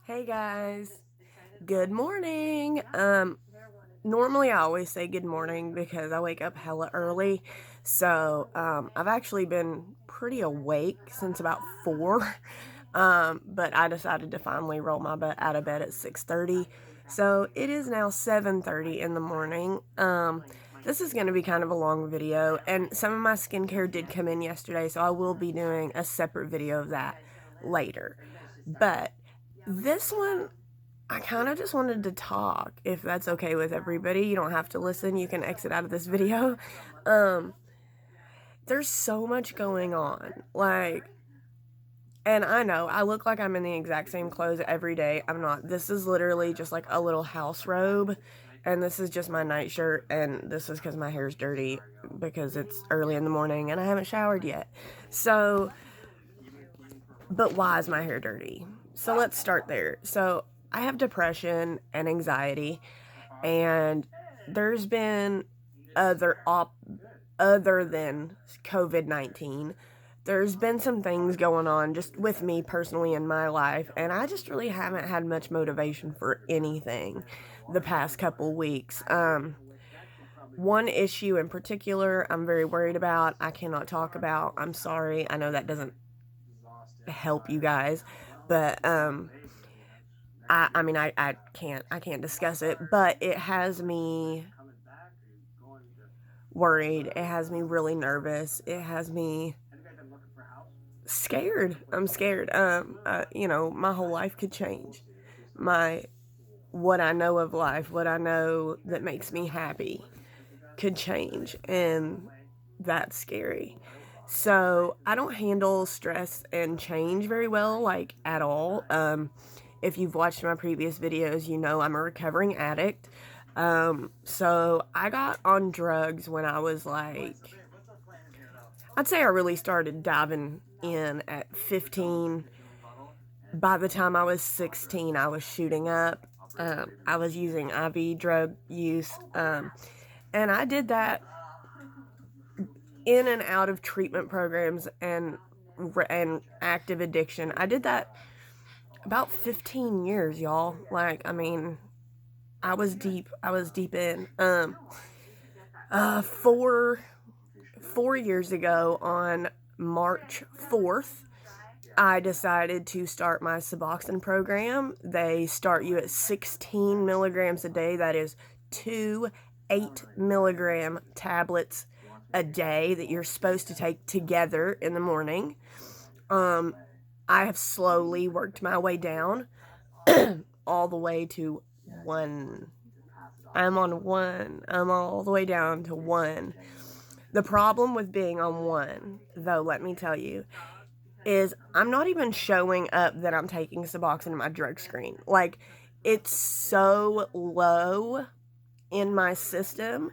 Hey guys, good morning. Normally I always say good morning because I wake up hella early. So, I've actually been pretty awake since about 4. But I decided to finally roll my butt out of bed at 6:30. So, it is now 7:30 in the morning. This is going to be kind of a long video, and some of my skincare did come in yesterday, so I will be doing a separate video of that later. But this one, I kind of just wanted to talk, if that's okay with everybody. You don't have to listen. You can exit out of this video. Um, there's so much going on. And I know I look like I'm in the exact same clothes every day. I'm not. This is literally just like a little house robe. And this is just my nightshirt. And this is because my hair's dirty because it's early in the morning and I haven't showered yet. So, but why is my hair dirty? So let's start there. So I have depression and anxiety, and there's been other than COVID-19. There's been some things going on just with me personally in my life, and I just really haven't had much motivation for anything the past couple weeks. One issue in particular I'm very worried about, I cannot talk about. I'm sorry. I know that doesn't help you guys, but I mean I can't discuss it, but it has me worried. It has me really nervous. It has me scared. I'm scared. My whole life could change. My What I know of life, what I know that makes me happy could change, and that's scary. So, I don't handle stress and change very well, like at all. If you've watched my previous videos, you know I'm a recovering addict. So I got on drugs when I was like, I'd say I really started diving in at 15. By the time I was 16, I was shooting up. I was using IV drug use. And I did that in and out of treatment programs and active addiction. I did that about 15 years, y'all. Like, I mean, I was deep. I was deep in. Uh, four 4 years ago on March 4th, I decided to start my Suboxone program. They start you at 16 milligrams a day. That is 2 8 milligram tablets a day that you're supposed to take together in the morning. Um, I have slowly worked my way down all the way to one. I'm on one. I'm all the way down to one. The problem with being on one, though, let me tell you, is I'm not even showing up that I'm taking Suboxone in my drug screen. Like, it's so low in my system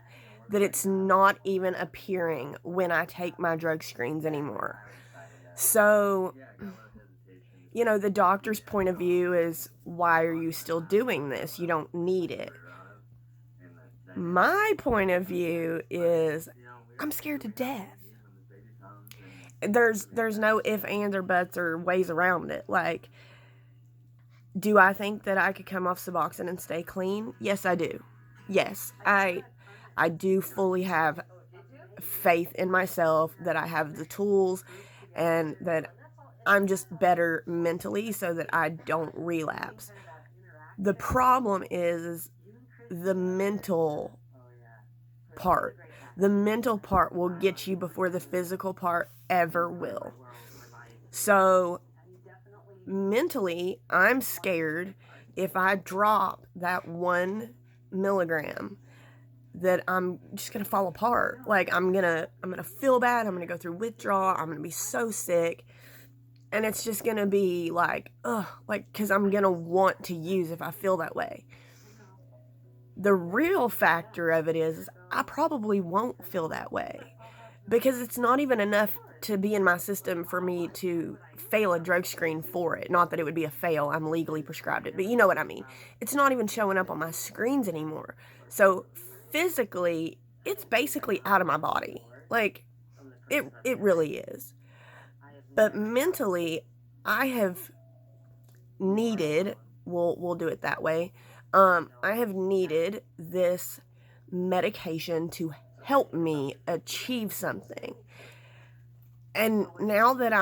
that it's not even appearing when I take my drug screens anymore. So, the doctor's point of view is, why are you still doing this? You don't need it. My point of view is, I'm scared to death. There's no if, ands, or buts or ways around it. Like, do I think that I could come off Suboxone and stay clean? Yes, I do. Yes, I do fully have faith in myself that I have the tools and that I'm just better mentally so that I don't relapse. The problem is the mental part. The mental part will get you before the physical part ever will. So, mentally, I'm scared if I drop that 1 milligram that I'm just gonna fall apart. Like, I'm gonna feel bad. I'm gonna go through withdrawal. I'm gonna be so sick, and it's just gonna be like, ugh, like, because I'm gonna want to use if I feel that way. The real factor of it is I probably won't feel that way because it's not even enough to be in my system for me to fail a drug screen for it. Not that it would be a fail, I'm legally prescribed it, but you know what I mean. It's not even showing up on my screens anymore. So physically, it's basically out of my body. Like, it really is. But mentally, I have needed We'll do it that way. I have needed this medication to help me achieve something. And now that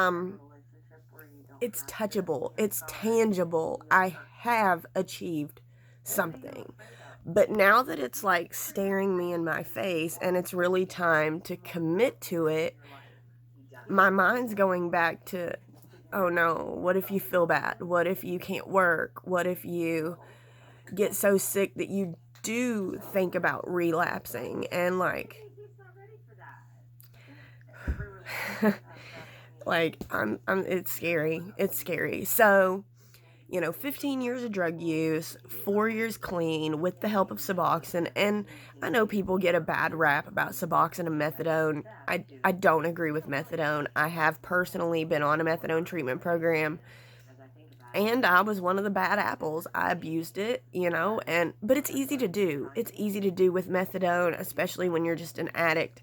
it's touchable, it's tangible, I have achieved something. But now that it's like staring me in my face and it's really time to commit to it, my mind's going back to, oh no, what if you feel bad? What if you can't work? What if you get so sick that you do think about relapsing? And like, like it's scary. It's scary. So, 15 years of drug use, 4 years clean with the help of Suboxone. And I know people get a bad rap about Suboxone and methadone. I don't agree with methadone. I have personally been on a methadone treatment program, and I was one of the bad apples. I abused it, but it's easy to do. It's easy to do with methadone, especially when you're just an addict.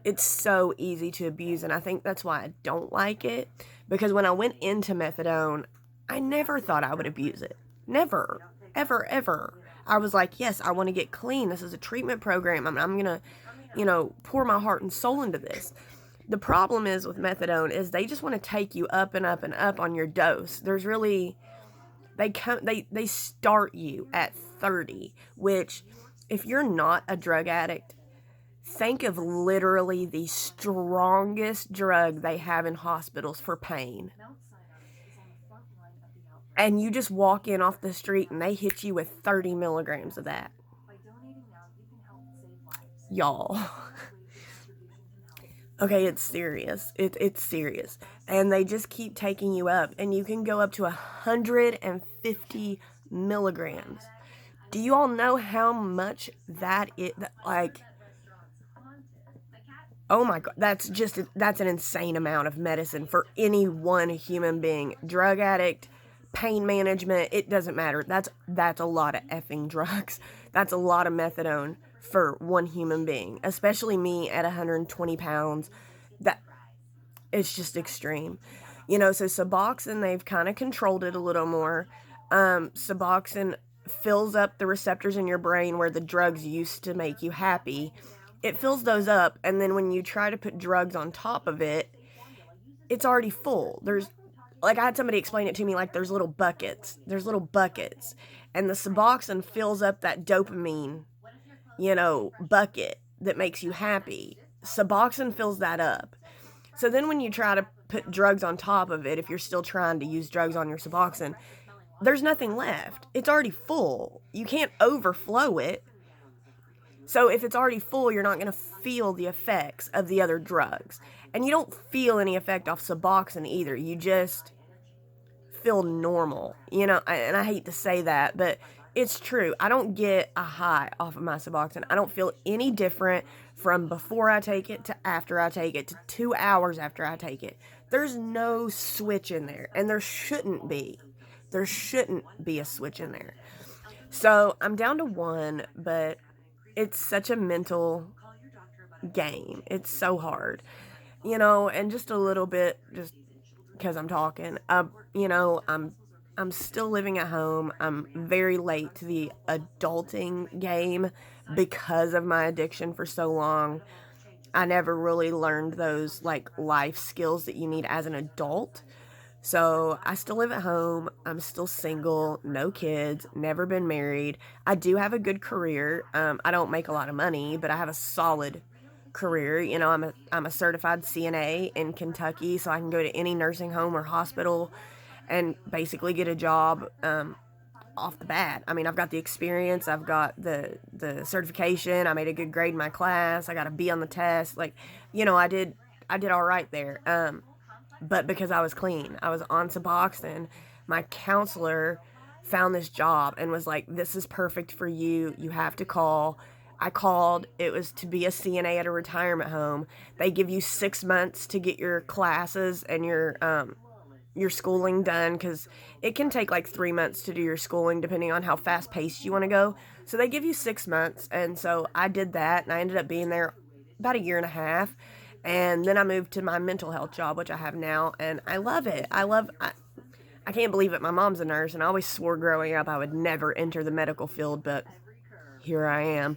It's so easy to abuse, and I think that's why I don't like it, because when I went into methadone, I never thought I would abuse it. Never. Ever, ever. I was like, yes, I want to get clean. This is a treatment program. I'm going to, pour my heart and soul into this. The problem is with methadone is they just want to take you up and up and up on your dose. There's really, they start you at 30, which if you're not a drug addict, think of literally the strongest drug they have in hospitals for pain. And you just walk in off the street and they hit you with 30 milligrams of that. Y'all. Okay, it's serious. It's serious. And they just keep taking you up. And you can go up to 150 milligrams. Do you all know how much that is? Like, oh my God, that's an insane amount of medicine for any one human being. Drug addict, pain management, it doesn't matter. That's a lot of effing drugs. That's a lot of methadone for one human being, especially me at 120 pounds. That it's just extreme. So Suboxone, they've kind of controlled it a little more. Suboxone fills up the receptors in your brain where the drugs used to make you happy. It fills those up, and then when you try to put drugs on top of it, it's already full. I had somebody explain it to me like there's little buckets. And the Suboxone fills up that dopamine, bucket that makes you happy. Suboxone fills that up. So then when you try to put drugs on top of it, if you're still trying to use drugs on your Suboxone, there's nothing left. It's already full. You can't overflow it. So if it's already full, you're not going to feel the effects of the other drugs. And you don't feel any effect off Suboxone either. You just feel normal, and I hate to say that, but it's true. I don't get a high off of my Suboxone. I don't feel any different from before I take it to after I take it to 2 hours after I take it. There's no switch in there, and there shouldn't be. There shouldn't be a switch in there. So I'm down to 1, but it's such a mental game. It's so hard, and just a little bit, just because I'm talking, I'm still living at home. I'm very late to the adulting game because of my addiction for so long. I never really learned those life skills that you need as an adult. So I still live at home. I'm still single, no kids, never been married. I do have a good career. I don't make a lot of money, but I have a solid career. I'm a certified CNA in Kentucky, so I can go to any nursing home or hospital and basically get a job off the bat. I've got the experience, I've got the certification, I made a good grade in my class, I got a B on the test. I did all right there. But because I was clean, I was on Suboxone, my counselor found this job and was like, this is perfect for you. You have to call. I called. It was to be a CNA at a retirement home. They give you 6 months to get your classes and your schooling done, because it can take 3 months to do your schooling depending on how fast paced you want to go. So they give you 6 months, and so I did that, and I ended up being there about 1.5 years. And then I moved to my mental health job, which I have now, and I love it. I can't believe it. My mom's a nurse, and I always swore growing up I would never enter the medical field, but here I am.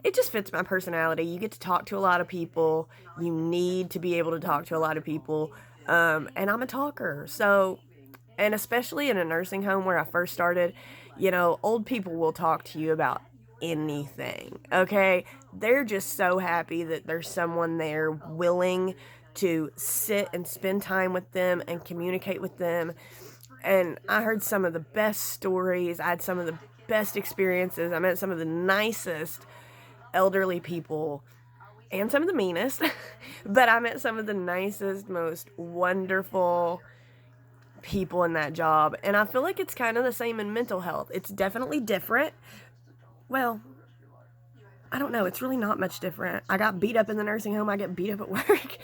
It just fits my personality. You get to talk to a lot of people. You need to be able to talk to a lot of people. And I'm a talker. So, and especially in a nursing home where I first started, old people will talk to you about anything. Okay. They're just so happy that there's someone there willing to sit and spend time with them and communicate with them. And I heard some of the best stories. I had some of the best experiences. I met some of the nicest elderly people and some of the meanest, but I met some of the nicest, most wonderful people in that job. And I feel like it's kind of the same in mental health. It's definitely different. Well, I don't know. It's really not much different. I got beat up in the nursing home. I get beat up at work.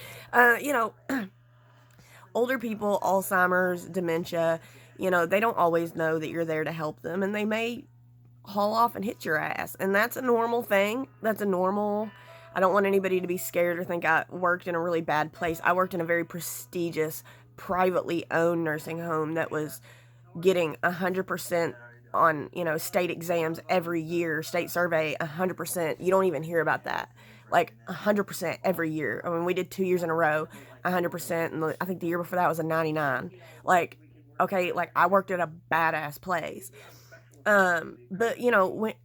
Older people, Alzheimer's, dementia, they don't always know that you're there to help them, and they may haul off and hit your ass. And that's a normal thing. I don't want anybody to be scared or think I worked in a really bad place. I worked in a very prestigious, privately owned nursing home that was getting 100% on, state exams every year, state survey, 100%. You don't even hear about that. Like 100% every year. I mean, we did 2 years in a row, 100%. And I think the year before that was a 99. Like, okay, like I worked at a badass place. But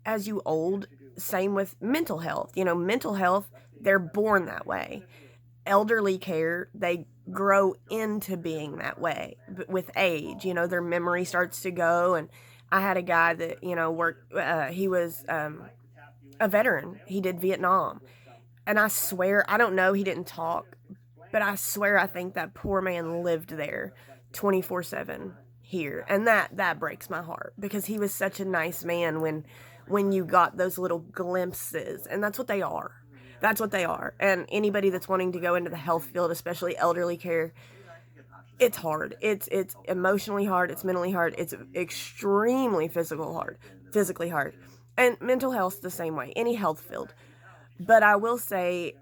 as you old, same with mental health. Mental health, they're born that way. Elderly care, they grow into being that way. But with age, their memory starts to go. And I had a guy that, worked, he was a veteran. He did Vietnam. And I swear, I don't know, he didn't talk, but I swear I think that poor man lived there 24/7 here. And that breaks my heart, because he was such a nice man when you got those little glimpses. And that's what they are. That's what they are. And anybody that's wanting to go into the health field, especially elderly care, it's hard. It's emotionally hard. It's mentally hard. It's extremely physically hard. And mental health's the same way, any health field. But I will say,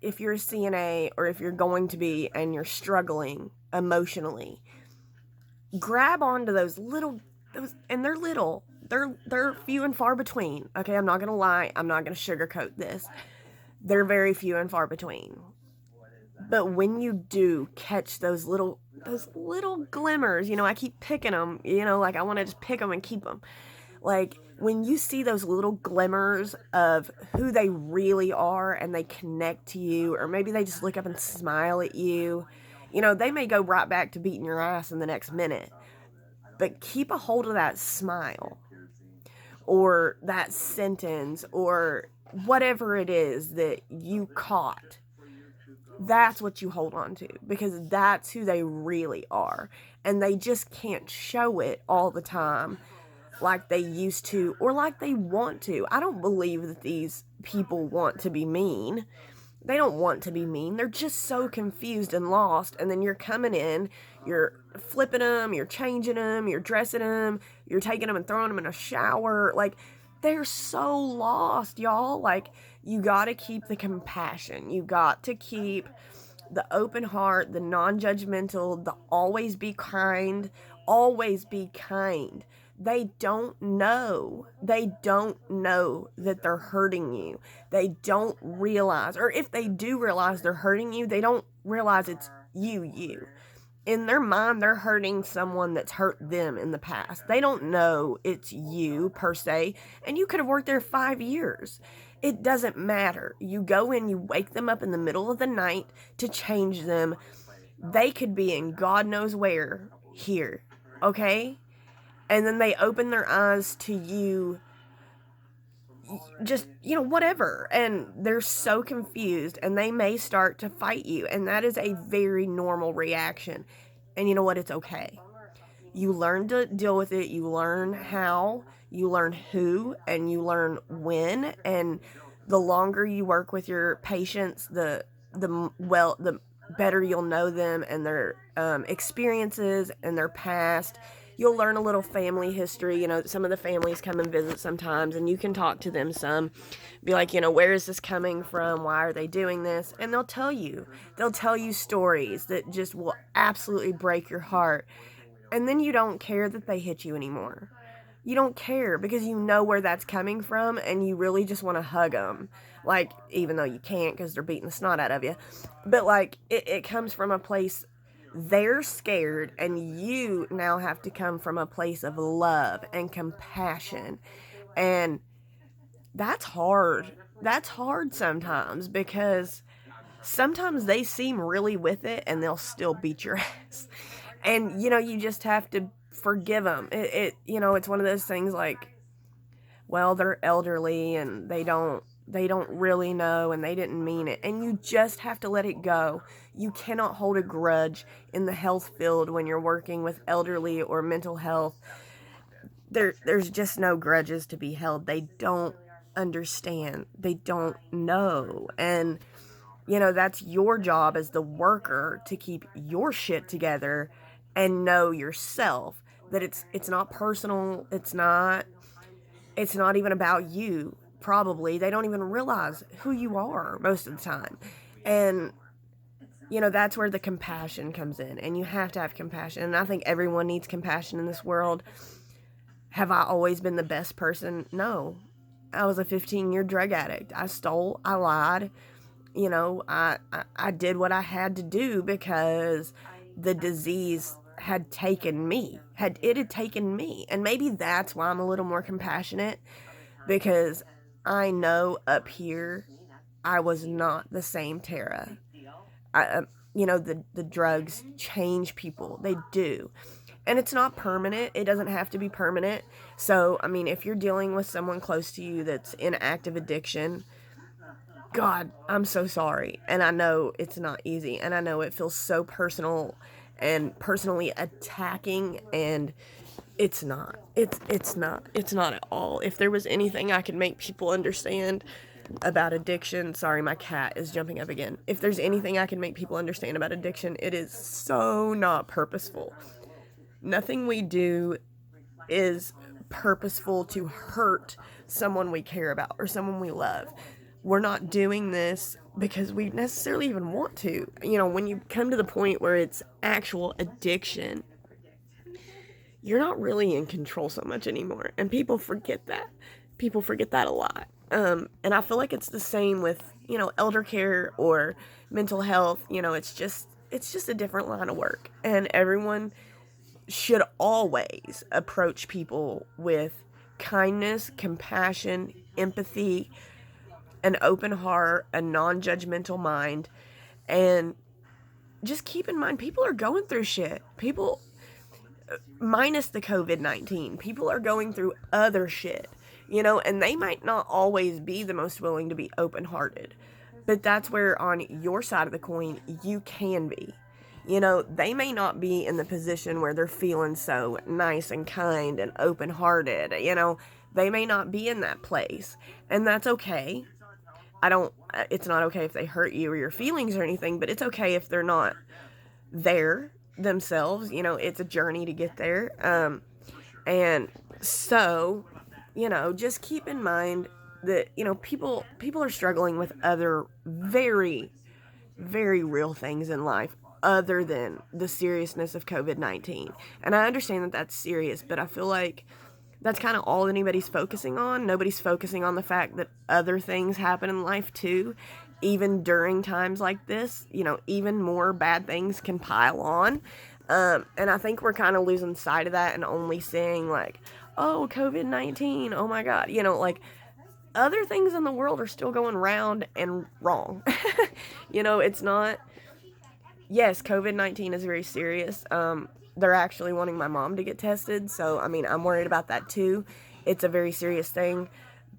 if you're a CNA or if you're going to be and you're struggling emotionally, grab onto those, and they're little. They're few and far between. Okay, I'm not going to lie. I'm not going to sugarcoat this. They're very few and far between. But when you do catch those little glimmers, I keep picking them, like I want to just pick them and keep them. Like, when you see those little glimmers of who they really are and they connect to you, or maybe they just look up and smile at you, they may go right back to beating your ass in the next minute. But keep a hold of that smile or that sentence or whatever it is that you caught. That's what you hold on to, because that's who they really are. And they just can't show it all the time like they used to or like they want to. I don't believe that these people want to be mean. They don't want to be mean. They're just so confused and lost. And then you're coming in, you're flipping them, you're changing them, you're dressing them, you're taking them and throwing them in a shower. Like, they're so lost, y'all. Like, you got to keep the compassion. You got to keep the open heart, the non-judgmental, the always be kind. Always be kind. They don't know. They don't know that they're hurting you. They don't realize, or if they do realize they're hurting you, they don't realize it's you. In their mind, they're hurting someone that's hurt them in the past. They don't know it's you per se, and you could have worked there 5 years. It doesn't matter. You go in, you wake them up in the middle of the night to change them. They could be in God knows where here, okay? And then they open their eyes to you, just, whatever. And they're so confused, and they may start to fight you. And that is a very normal reaction. And you know what? It's okay. You learn to deal with it. You learn how, you learn who, and you learn when. And the longer you work with your patients, the better you'll know them and their experiences and their past. You'll learn a little family history. Some of the families come and visit sometimes, and you can talk to them some. Be like, where is this coming from? Why are they doing this? And they'll tell you. They'll tell you stories that just will absolutely break your heart. And then you don't care that they hit you anymore. You don't care because you know where that's coming from, and you really just want to hug them. Like, even though you can't because they're beating the snot out of you. But, like, it comes from a place they're scared, and you now have to come from a place of love and compassion. And that's hard. That's hard sometimes because sometimes they seem really with it and they'll still beat your ass. And, you just have to forgive them. It's one of those things like, well, they're elderly and they don't really know and they didn't mean it. And you just have to let it go. You cannot hold a grudge in the health field when you're working with elderly or mental health. There's just no grudges to be held. They don't understand. They don't know. And, that's your job as the worker to keep your shit together and know yourself that it's not personal. It's not even about you. Probably they don't even realize who you are most of the time. And that's where the compassion comes in, and you have to have compassion. And I think everyone needs compassion in this world. Have I always been the best person? No. I was a 15-year drug addict. I stole, I lied. I did what I had to do because the disease had taken me. It had taken me. And maybe that's why I'm a little more compassionate, because I know up here I was not the same Tara. The drugs change people. They do. And it's not permanent. It doesn't have to be permanent. So, if you're dealing with someone close to you that's in active addiction, God, I'm so sorry. And I know it's not easy. And I know it feels so personal and personally attacking. And it's not. It's not at all. If there was anything I could make people understand about addiction, sorry, my cat is jumping up again. If there's anything I can make people understand about addiction, it is so not purposeful. Nothing we do is purposeful to hurt someone we care about or someone we love. We're not doing this because we necessarily even want to. When you come to the point where it's actual addiction, you're not really in control so much anymore. And people forget that. People forget that a lot. And I feel like it's the same with, elder care or mental health. It's just a different line of work. And everyone should always approach people with kindness, compassion, empathy, an open heart, a non-judgmental mind. And just keep in mind, people are going through shit. People, minus the COVID-19, people are going through other shit, and they might not always be the most willing to be open-hearted. But that's where on your side of the coin, you can be. They may not be in the position where they're feeling so nice and kind and open-hearted. They may not be in that place. And that's okay. It's not okay if they hurt you or your feelings or anything, but it's okay if they're not there themselves. It's a journey to get there. And so, just keep in mind that, people are struggling with other very, very real things in life other than the seriousness of COVID-19. And I understand that that's serious, but I feel like that's kind of all anybody's focusing on. Nobody's focusing on the fact that other things happen in life too. Even during times like this, even more bad things can pile on. And I think we're kind of losing sight of that and only seeing like, oh, COVID-19, oh my God. Other things in the world are still going round and wrong. It's not... Yes, COVID-19 is very serious. They're actually wanting my mom to get tested. So, I'm worried about that too. It's a very serious thing.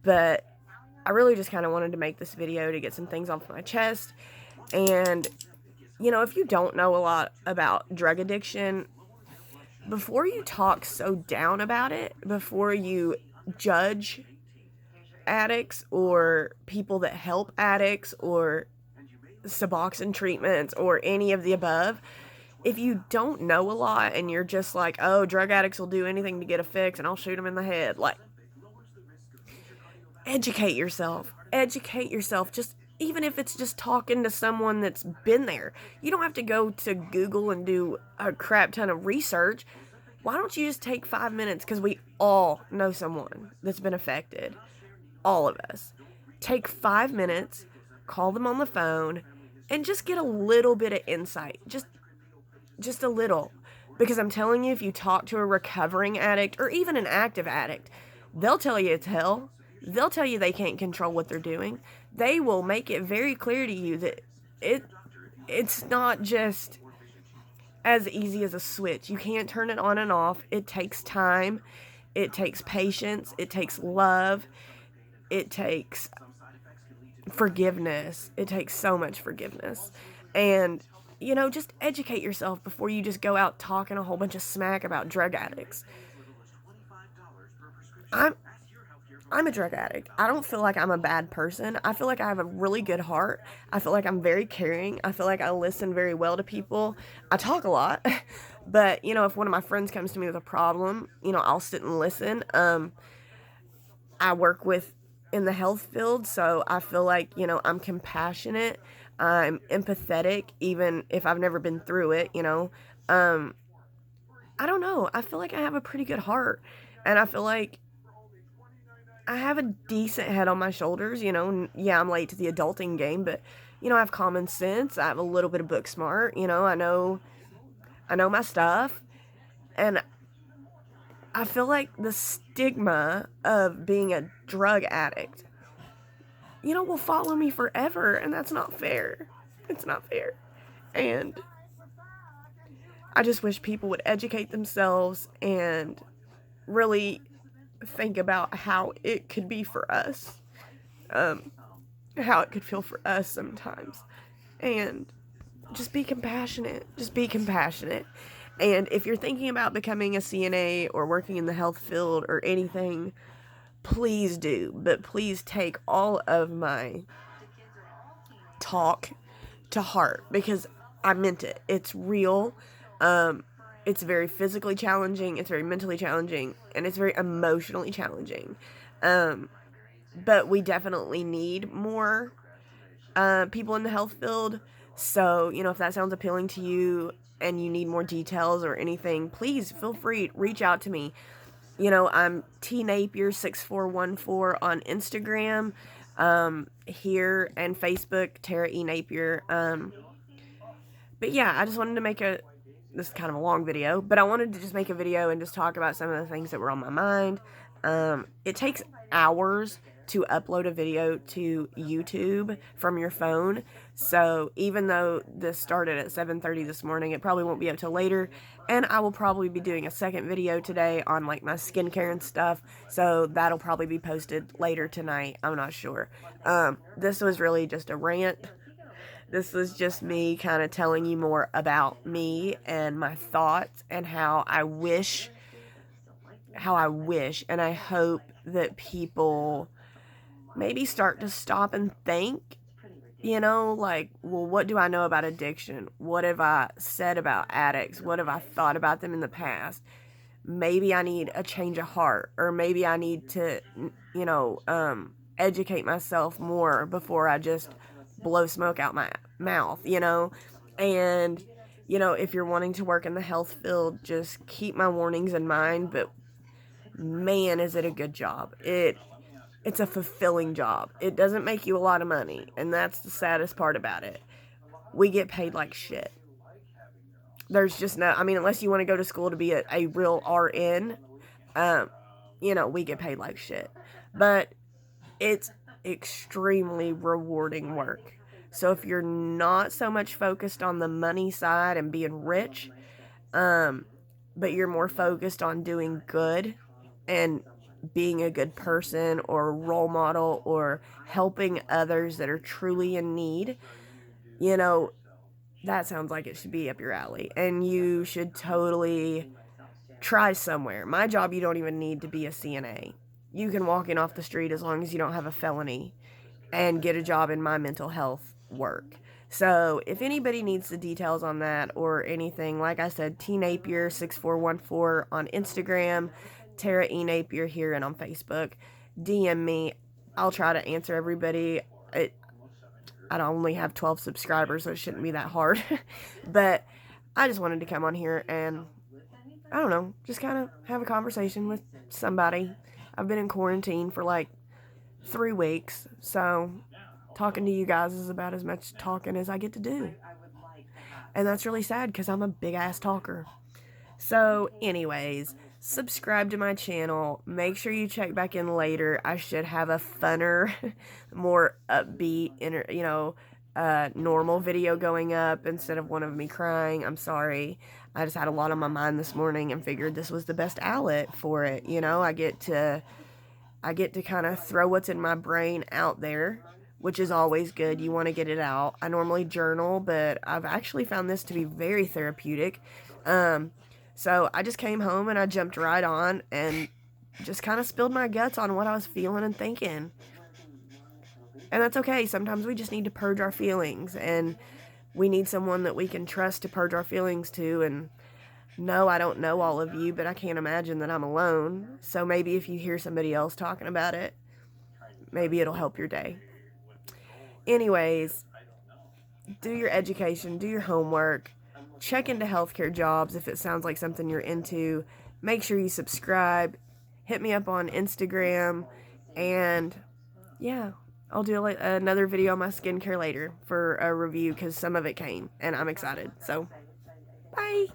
But I really just kind of wanted to make this video to get some things off my chest. And, if you don't know a lot about drug addiction, before you talk so down about it, before you judge addicts or people that help addicts or Suboxone treatments or any of the above, if you don't know a lot and you're just like, oh, drug addicts will do anything to get a fix and I'll shoot them in the head, educate yourself. Just even if it's just talking to someone that's been there. You don't have to go to Google and do a crap ton of research. why don't you just take 5 minutes? Because we all know someone that's been affected. All of us. Take 5 minutes, call them on the phone, and just get a little bit of insight. Just a little. Because I'm telling you, if you talk to a recovering addict or even an active addict, they'll tell you it's hell. They'll tell you they can't control what they're doing. They will make it very clear to you that it's not just as easy as a switch. You can't turn it on and off. It takes time. It takes patience. It takes love. It takes forgiveness. It takes so much forgiveness. And, just educate yourself before you just go out talking a whole bunch of smack about drug addicts. I'm a drug addict. I don't feel like I'm a bad person. I feel like I have a really good heart. I feel like I'm very caring. I feel like I listen very well to people. I talk a lot. But, if one of my friends comes to me with a problem, I'll sit and listen. I work in the health field, so I feel like, I'm compassionate. I'm empathetic, even if I've never been through it, I don't know. I feel like I have a pretty good heart. And I feel like I have a decent head on my shoulders, yeah, I'm late to the adulting game, but, I have common sense. I have a little bit of book smart, I know my stuff. And I feel like the stigma of being a drug addict, will follow me forever, and that's not fair. It's not fair. And I just wish people would educate themselves and really think about how it could be for us, how it could feel for us sometimes, and just be compassionate. And if you're thinking about becoming a CNA or working in the health field or anything, please do, but please take all of my talk to heart, because I meant it. It's real. It's very physically challenging, it's very mentally challenging, and it's very emotionally challenging. But we definitely need more people in the health field. So, if that sounds appealing to you and you need more details or anything, please feel free, reach out to me. I'm T Napier 6414 on Instagram, here, and Facebook, Tara E. Napier. But yeah, I just wanted to make this is kind of a long video, but I wanted to just make a video and just talk about some of the things that were on my mind. It takes hours to upload a video to YouTube from your phone. So even though this started at 7:30 this morning, it probably won't be up till later. And I will probably be doing a second video today on my skincare and stuff. So that'll probably be posted later tonight. I'm not sure. This was really just a rant. This was just me kind of telling you more about me and my thoughts and how I wish and I hope that people maybe start to stop and think, well, what do I know about addiction? What have I said about addicts? What have I thought about them in the past? Maybe I need a change of heart, or maybe I need to, educate myself more before I just blow smoke out my mouth, and, if you're wanting to work in the health field, just keep my warnings in mind, but man, is it a good job. It's a fulfilling job. It doesn't make you a lot of money, and that's the saddest part about it. We get paid like shit. There's just no, unless you want to go to school to be a real RN, we get paid like shit. But it's extremely rewarding work. So if you're not so much focused on the money side and being rich, but you're more focused on doing good and being a good person or a role model or helping others that are truly in need, that sounds like it should be up your alley. And you should totally try somewhere. My job, you don't even need to be a CNA. You can walk in off the street as long as you don't have a felony and get a job in my mental health work. So if anybody needs the details on that or anything, like I said, T Napier 6414 on Instagram, Tara E. Napier here and on Facebook. DM me. I'll try to answer everybody. I only have 12 subscribers, so it shouldn't be that hard. But I just wanted to come on here and I don't know, just kind of have a conversation with somebody. I've been in quarantine for like 3 weeks, so talking to you guys is about as much talking as I get to do. And that's really sad because I'm a big ass talker. So, anyways, subscribe to my channel. Make sure you check back in later. I should have a funner, more upbeat, normal video going up instead of one of me crying. I'm sorry. I just had a lot on my mind this morning and figured this was the best outlet for it. I get to kind of throw what's in my brain out there, which is always good. You want to get it out. I normally journal, but I've actually found this to be very therapeutic. So I just came home and I jumped right on and just kind of spilled my guts on what I was feeling and thinking. And that's okay. Sometimes we just need to purge our feelings, and we need someone that we can trust to purge our feelings to. And no, I don't know all of you, but I can't imagine that I'm alone. So maybe if you hear somebody else talking about it, maybe it'll help your day. Anyways, do your education, do your homework, check into healthcare jobs if it sounds like something you're into. Make sure you subscribe. Hit me up on Instagram. And yeah, I'll do another video on my skincare later for a review because some of it came and I'm excited. So, bye.